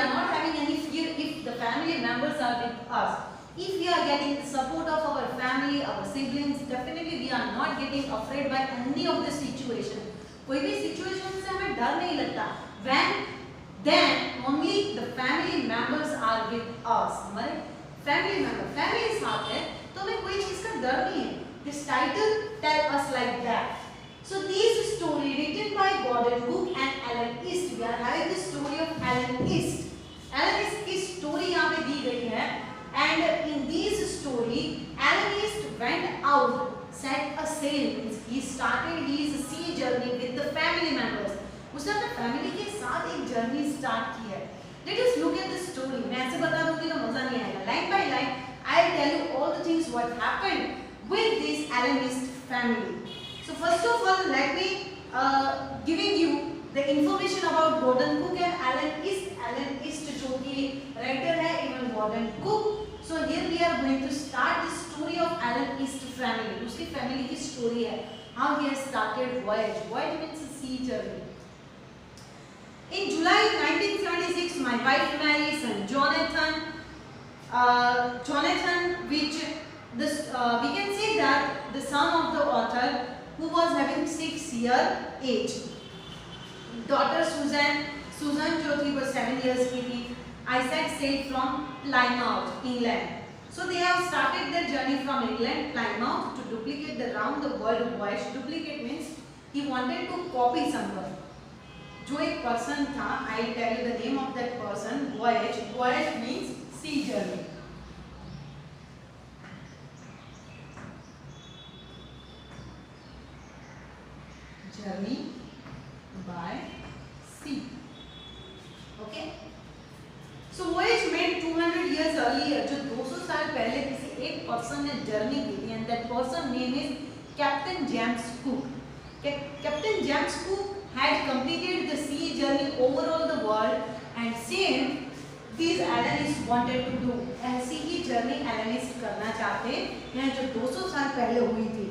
are not having any fear if the family members are with us. If we are getting the support of our family, our siblings, definitely we are not getting afraid by any of the situation. कोई भी situation से हमें डर नहीं लगता. When then only the family members are with us. हमारे family साथ है तो हमें कोई चीज का डर नहीं है. This title tell us like that. So this story written by Gordon Cook and Alan East. We are having the story of Alan East. Alan East की story यहाँ पे दी गई है. And in this story, Alan East went out, set a sail. He started his sea journey with the family members. उसने अपने family के साथ एक जर्नी स्टार्ट की है. Let us look at the story. मैं ऐसे बता दूँगी तो मजा नहीं आएगा. Line by line, I'll tell you all the things what happened with this Alan East family. So first of all, let me giving you the information about Gordon Cook and Alan East. Alan East जो कि writer है, even Gordon Cook. So here we are going to start the story of Alan East family. उसकी family की story है. How he has started voyage. Voyage means sea journey. In July 1976, my wife married son Jonathan. Which this we can say that the son of the author who was having 6-year age. Daughter Susan जो थी वो 7 years की थी. I set sail from Plymouth, England. So they have started their journey from England, Plymouth, to duplicate the round the world voyage. Duplicate means he wanted to copy someone. जो एक person था, I tell you the name of that person. Voyage. Voyage means sea journey. Journey by sea. Okay. So voyage made 200 years earlier. जो 200 साल पहले किसी एक person ने journey की थी, and that person name is Captain James Cook. Captain James Cook had completed the sea journey over all the world, and same these Alan East wanted to do. ऐसी ही journey Alan East करना चाहते हैं जो 200 साल पहले हुई थी.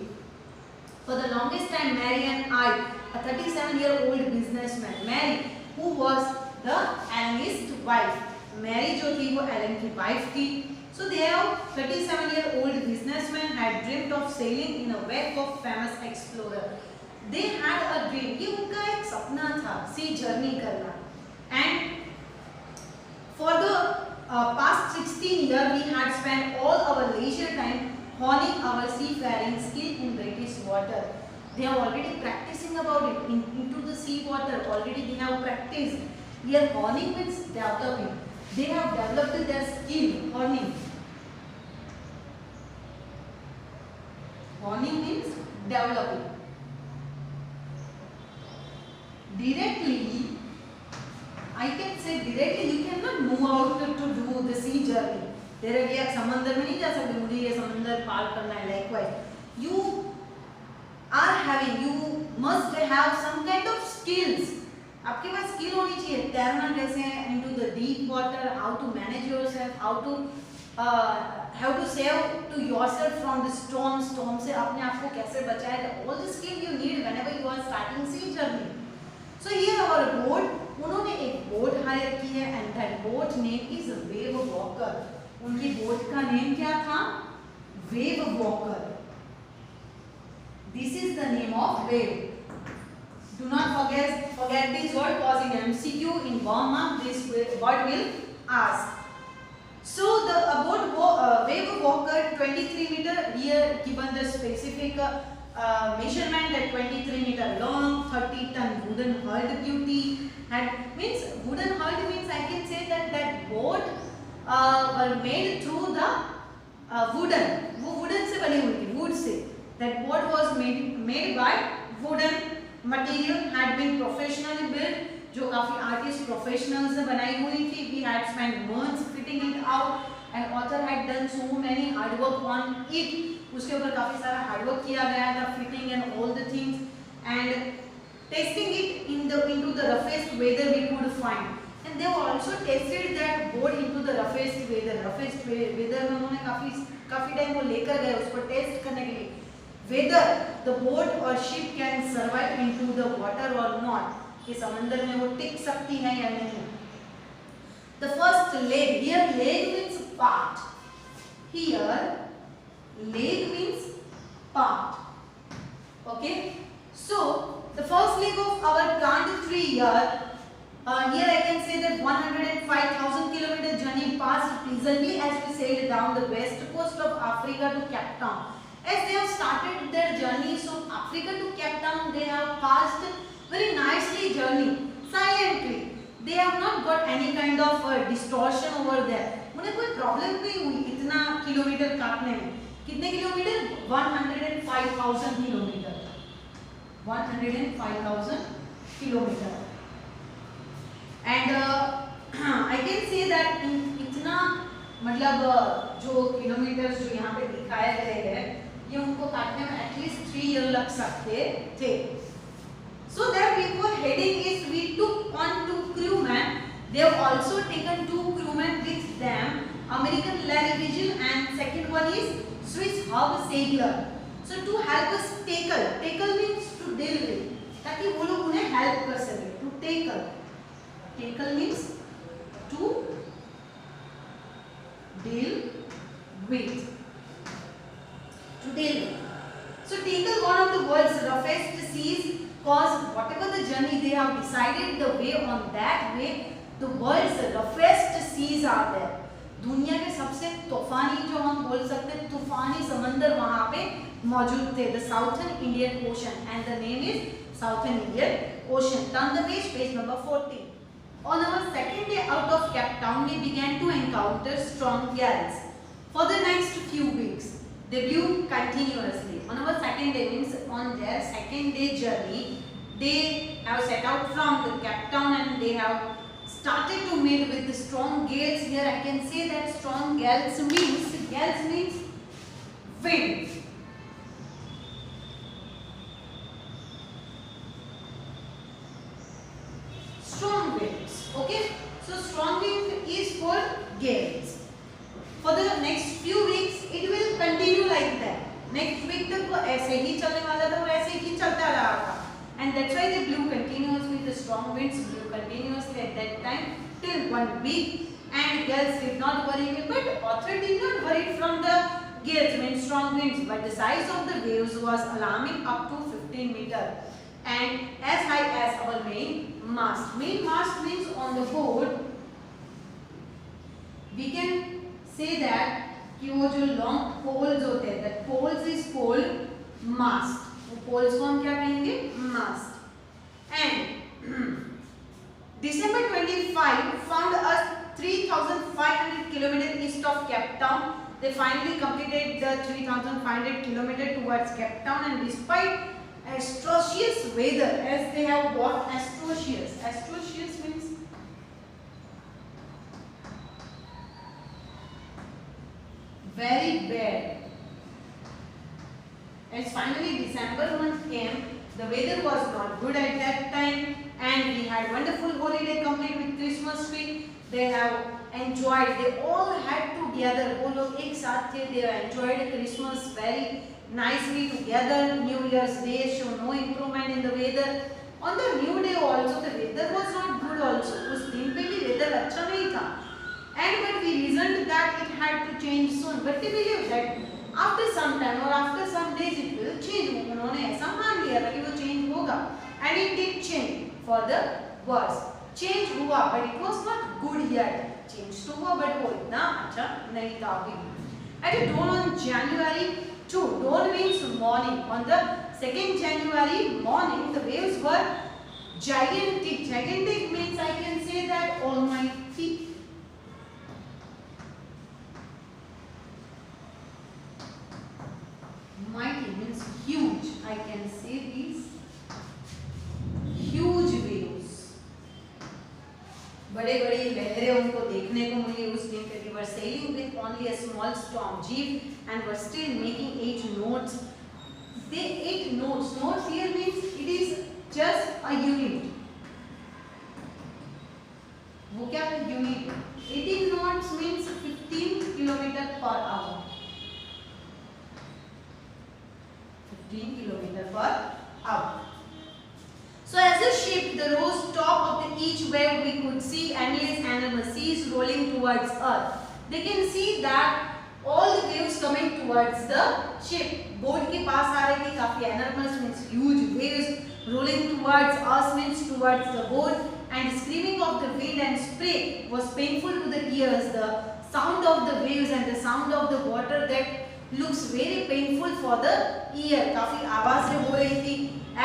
For the longest time, Mary and I, a 37-year-old businessman, Mary, who was the Alan East wife. Mary जो थी वो Alan की wife थी. So they have 37-year-old businessman had dreamt of sailing in a wake of famous explorer. They had a dream. ये उनका एक सपना था sea journey करना. And for the past 16 years, we had spent all our leisure time honing our seafaring skill in British water. They are already practicing about it into the sea water. Already they have practiced. Here honing means developing. They have developed their skill. Honing. Honing means developing. Directly, I can say directly you cannot move out to do the sea journey. Directly आप समंदर में नहीं जा सकते. मुझे ये समंदर पार करना है. Likewise, you are having, you must have some kind of skills. आपके पास स्किल होनी चाहिए. तैरना कैसे है into the deep water, how to manage yourself, how to save to yourself from the storm से अपने आप को कैसे बचाए. All the skill you need whenever you are starting sea journey. So here our boat, उन्होंने एक boat hire की है, and that boat name is Wave Walker. उनकी बोट का नेम क्या था? Wave walker. This is the name of wave. Do not forget this word because in MCQ in warm up this word will ask. So the about wave walker 23 meter. Here given the specific measurement that 23 meter long, 30 ton wooden hulled beauty. And means wooden hulled means I can say that boat were made through the wooden. वो wooden से बनी हुई थी, wood से. That boat was made by wooden material, had been professionally built, जो काफी artist professionals से बनाई हुई थी. We had spent months fitting it out, and author had done so many hard work on it. उसके ऊपर काफी सारा hard work किया गया था, fitting and all the things, and testing it into the roughest weather we could find. And they also tested that boat into the roughest weather. Roughest weather में उन्होंने काफी टाइम वो लेकर गए उसको टेस्ट करने के लिए. Whether the boat or ship can survive into the water or not. कि समंदर में वो टिक सकती है या नहीं. The first leg, here leg means part. Here leg means part. Okay. So the first leg of our plant tree here. Here I can say that 105,000 kilometer journey passed pleasantly as we sailed down the west coast of Africa to Cape Town. As they have started their journey, so Africa to Cape Town, they have passed very nicely journey, silently. They have not got any kind of distortion over there. उन्हें कोई problem नहीं हुई इतना kilometre काटने में. कितने kilometre? 105,000 kilometre. 105,000 kilometre. And I can say that इतना मतलब जो किलोमीटर जो यहाँ पे दिखाए गए हैं, ये उनको काटने में एटलीस्ट 3 ईयर लग सकते थे. So their before heading is we took on 2 crewmen. They have also taken 2 crewmen with them. American Larry Vigil and second one is Swiss Hub Sailor. So to help us tackle means to deal with, ताकि वो लोग उन्हें help कर सके. To tackle means to deal with. To deal with. So tackle one of the world's roughest seas. Cause whatever the journey they have decided, the way on that way, the world's roughest seas are there. दुनिया के सबसे तूफानी जो हम बोल सकते हैं तूफानी समंदर वहाँ पे मौजूद थे. The Southern Indian Ocean and the name is Southern Indian Ocean. Turn the page number 14. On our second day out of Cape Town, we began to encounter strong gales. For the next few weeks, they blew continuously. On our second day, means on their second day journey, they have set out from the Cape Town and they have started to meet with the strong gales. Here I can say that strong gales means wind. Strong winds. Okay. So strong wind is called gales. For the next few weeks, it will continue like that. Next week तक वो ऐसे ही चलने वाला था, वो ऐसे ही चलता रहा था. And that's why they blew continuously. The strong winds blew continuously at that time till 1 week. And gales did not worry me, but author did not worry from the gales, means strong winds. But the size of the waves was alarming, up to 15 meters, and as high as our main mast. Main mast means on the boat. We can say that कि वो जो long poles होते हैं, that poles is called mast. वो poles को हम क्या कहेंगे? Mast. And December 25 found us 3,500 kilometers east of Cape Town. They finally completed the 3,500 kilometers towards Cape Town, and despite atrocious weather, as they have got atrocious means very bad. As finally December month came, the weather was not good at that time, and we had wonderful holiday complete with Christmas tree. They have enjoyed. They all had together. वो लोग एक साथ थे. They enjoyed Christmas very nicely together. New Year's Day show no improvement in the weather. On the new day also the weather was not good also. उस दिन पे भी weather अच्छा नहीं था. And but we reasoned that it had to change soon. But we believe that after some time or after some days it will change. उन्होंने ऐसा मान लिया था कि वो change होगा. And it did change for the worse. Change हुआ, but it was not good yet. Change तो हुआ, but वो इतना अच्छा नहीं था अभी. At dawn on January 2, dawn means morning. On the 2nd January morning, the waves were gigantic. Gigantic means I can say that almighty. Mighty means huge. I can say these huge waves. बड़े-बड़े लहरें उनको देखने को मिली उस दिन पे. We were sailing with only a small storm jeep and were still making 8 knots. They 8 knots. Knots here means it is just a unit. वो क्या है? Unit. 18 knots means 15 kilometer per hour. 15 kilometer per hour. So as the ship, the rose top of the each wave we could see endless enormous seas rolling towards earth. They can see that all the waves coming towards the ship. Boat के पास आ रही थी, काफी enormous means huge waves rolling towards us means towards the boat, and screaming of the wind and spray was painful to the ears. The sound of the waves and the sound of the water that looks very painful for the ear. काफी आवाज से हो रही थी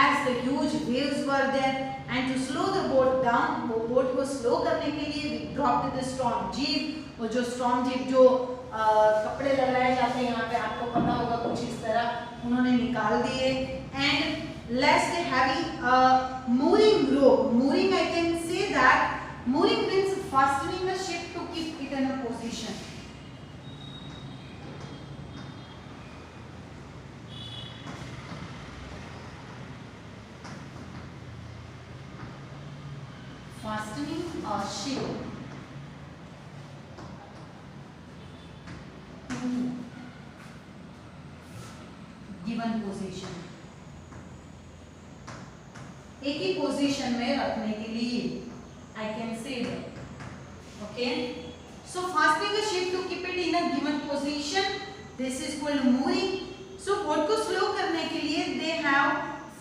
as the huge waves were there, and to slow the boat down, boat को slow करने के लिए we dropped the storm jeep. वो जो storm jeep जो कपड़े लगाए जाते हैं यहाँ पे आपको पता होगा कुछ इस तरह उन्होंने निकाल दिए, and lest heavy mooring rope. Mooring, I can say that mooring means fastening a ship to keep it in a position. Fastening a ship given position, एक ही पोजीशन में रखने के लिए I can say that. Okay, so fastening a ship to keep it in a given position, this is called mooring. So boat को slow करने के लिए they have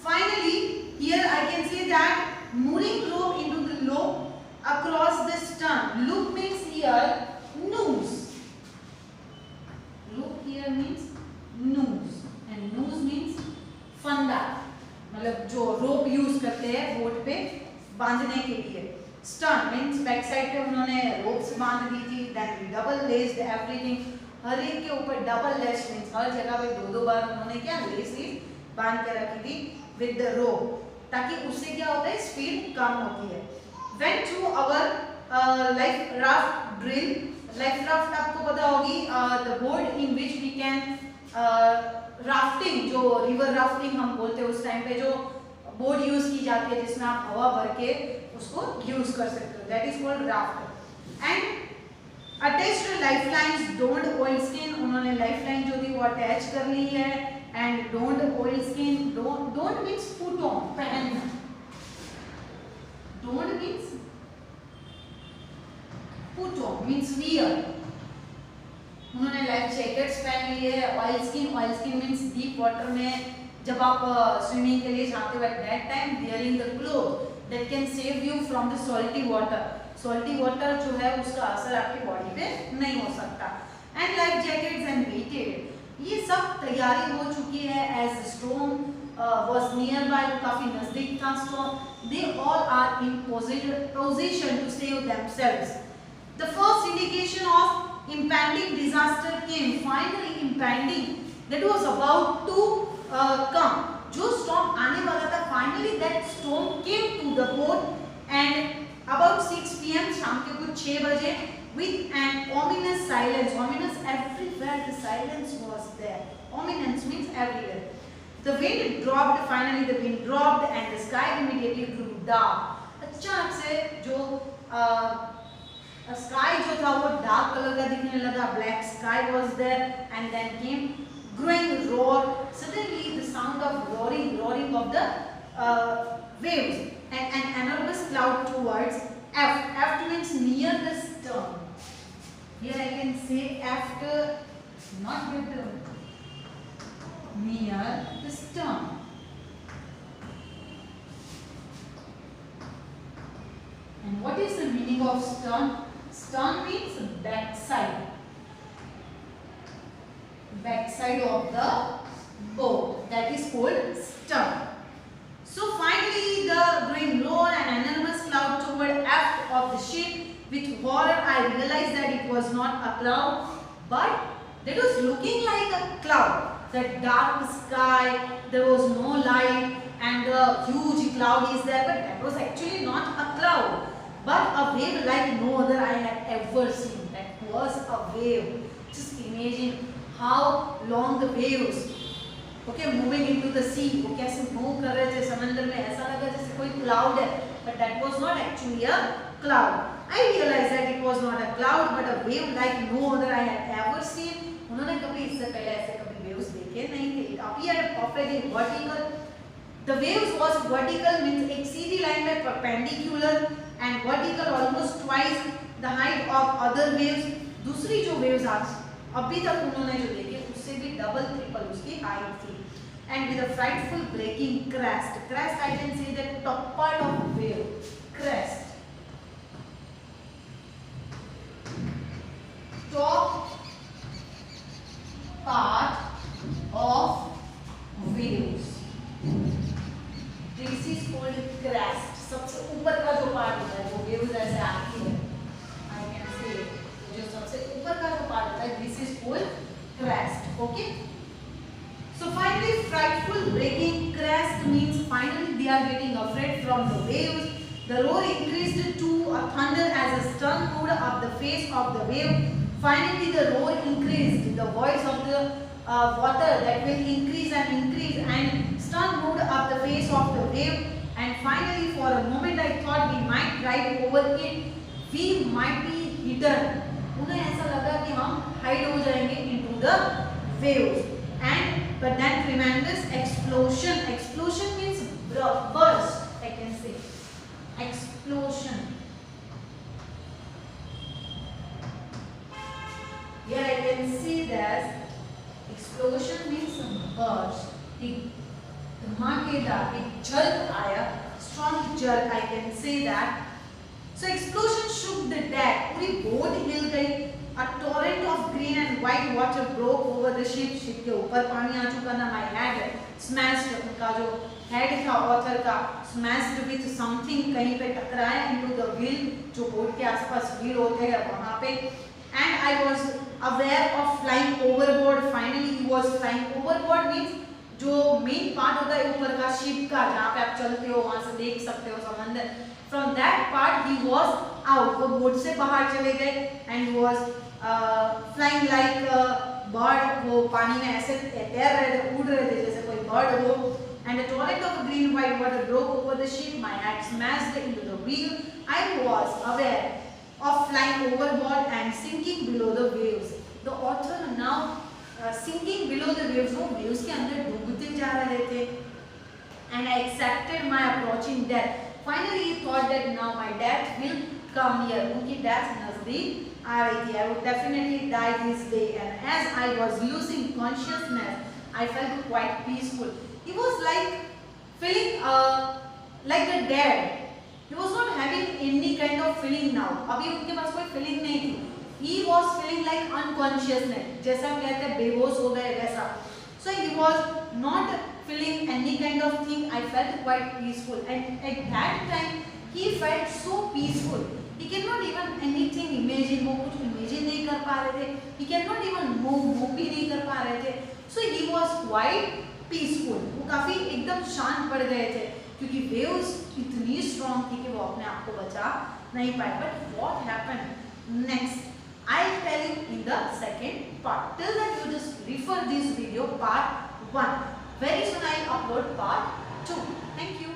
finally here I can say that mooring rope into the loop across the stern. Loop means here noose. Loop here means noose, and noose means फंदा, मतलब जो रोप use करते हैं boat पे बांधने के लिए. स्टर्न मींस बैक साइड पे उन्होंने रोप्स बांध दी थी. देन डबल लेस्ड एवरीथिंग, हर एक के ऊपर डबल लेस मींस हर जगह पे दो बार उन्होंने क्या लेसेस बांध के रखी थी विद द रोप, ताकि उससे क्या होता है स्पीड कम होती है. Went to our life raft drill. Life raft आपको पता होगी the boat in which we can rafting, जो रिवर राफ्टिंग हम बोलते हैं उस टाइम पे जो बोट यूज की जाती है जिसमें आप हवा भर के उसको यूज कर सकते हो, that is called raft. And attached life lines, donned oilskin, उन्होंने लाइफ लाइन जो थी वो अटैच कर ली है. And donned oilskin, donned means put on, पहनना. Donned means put on means wear. उन्होंने लाइफ जैकेट्स पहन ली है. Oilskin means deep water में जब आप स्विमिंग के लिए जाते हो at that time wearing the cloth that can save you from the salty water. Salty water जो है उसका असर आपकी बॉडी पे नहीं हो सकता. And life jackets and weighted, ये सब तैयारी हो चुकी है as storm was near by, काफी नजदीक था storm. They all are in position to save themselves. The first indication of impending disaster came. Finally impending, that was about to come. जो storm आने वाला था, finally that storm came to the boat and about 6 p.m. शाम के कुछ 6 बजे with an ominous silence. Ominous, everywhere the silence was there. Ominous means everywhere. The wind dropped. Finally the wind dropped and the sky immediately grew dark. अचानक से जो sky जो था वो डार्क कलर का दिखने लगा. Black sky was there and then came growing roar. Suddenly the sound of roaring of the waves and an enormous cloud towards aft. Aft means near the stern. Here I can say after, not with the, near the stern. And what is the meaning of stern? Stern means backside. Backside of the boat. That is called stern. So finally the green roar and enormous cloud toward aft of the ship. With horror I realized that it was not a cloud, but that was looking like a cloud. The dark sky, there was no light, and the huge cloud is there, but that was actually not a cloud, but a wave like no other I had ever seen. That was a wave. Just imagine how long the waves, okay, moving into the sea. वो कैसे move कर रहे थे समंदर में, ऐसा लगा जैसे कोई cloud है, but that was not actually a cloud. I realized that it was not a cloud, but a wave like no other I had ever seen. उन्होंने कभी इससे पहले ऐसे कभी waves देखे नहीं थे. It appeared perfectly vertical. The waves was vertical means एक सीधी लाइन में perpendicular and vertical almost twice the height of other waves. दूसरी जो waves आज अभी तक उन्होंने जो देखी उससे भी डबल ट्रिपल उसकी हाइट थी. And with a frightful breaking crest. Crest I can say that top part of wave. Crest. Top part of waves. This is called crest. सबसे ऊपर का जो पार्ट होता है वो waves ऐसे आती है. I can say जो सबसे ऊपर का जो पार्ट होता है this is called crest. Okay. So finally, frightful breaking crest means finally they are getting afraid from the waves. The roar increased to a thunder as a stern moved up the face of the wave. Finally, the roar increased. The voice of the water that will increase and stern moved up the face of the wave. And finally, for a moment, I thought we might ride over it. We might be hidden. उन्हें ऐसा लगा कि हम hide हो जाएंगे into the waves. And but then tremendous explosion. Explosion means burst. I can say explosion. Here I can see that explosion means burst. धमाकेदार एक झलक आया, strong jerk I can say that. So explosion shook the deck. पूरी boat हिल गई. A torrent of green and white water broke over the ship. Ship के ऊपर पानी आ चुका था. My head smashed. उनका जो head था author का smashed with something कहीं पे टकराया into the wheel जो boat के आसपास wheel होते हैं वहाँ पे. And I was aware of flying overboard. Finally he was flying overboard means जो main part होता है ऊपर का ship का जहाँ पे आप चलते हो वहाँ से देख सकते हो समंदर. From that part he was out. वो boat से बाहर चले गए and he was flying like a bird. वो पानी में ऐसे तैर रहे थे, उड़ रहे थे जैसे कोई bird हो. And a torrent of green white water broke over the ship. My head smashed into the wheel. I was aware of flying overboard and sinking below the waves. The author now sinking below the waves. वो waves के अंदर डूबते जा रहे थे. And I accepted my approaching death. Finally he thought that now my death will come near. उनकी death नजदीक आ रही थी. I would definitely die this day. And as I was losing consciousness, I felt quite peaceful. He was like feeling like the dead. He was not having any kind of feeling now. अभी उनके पास कोई feeling नहीं थी. He was feeling like unconsciousness. जैसा हम कहते हैं बेहोश हो गए वैसा. So he was not feeling any kind of thing. I felt quite peaceful. And at that time he felt so peaceful. He cannot even anything imagine. वो कुछ imagine नहीं कर पा रहे थे. He cannot even move भी नहीं कर पा रहे थे. So he was quite peaceful. वो काफी एकदम शांत पड़ गए थे क्योंकि waves इतनी strong थी कि वो अपने आप को बचा नहीं पाए. But what happened next? I'll tell you in the second part. Till then you just refer this video part 1. Very soon I'll upload part 2. Thank you.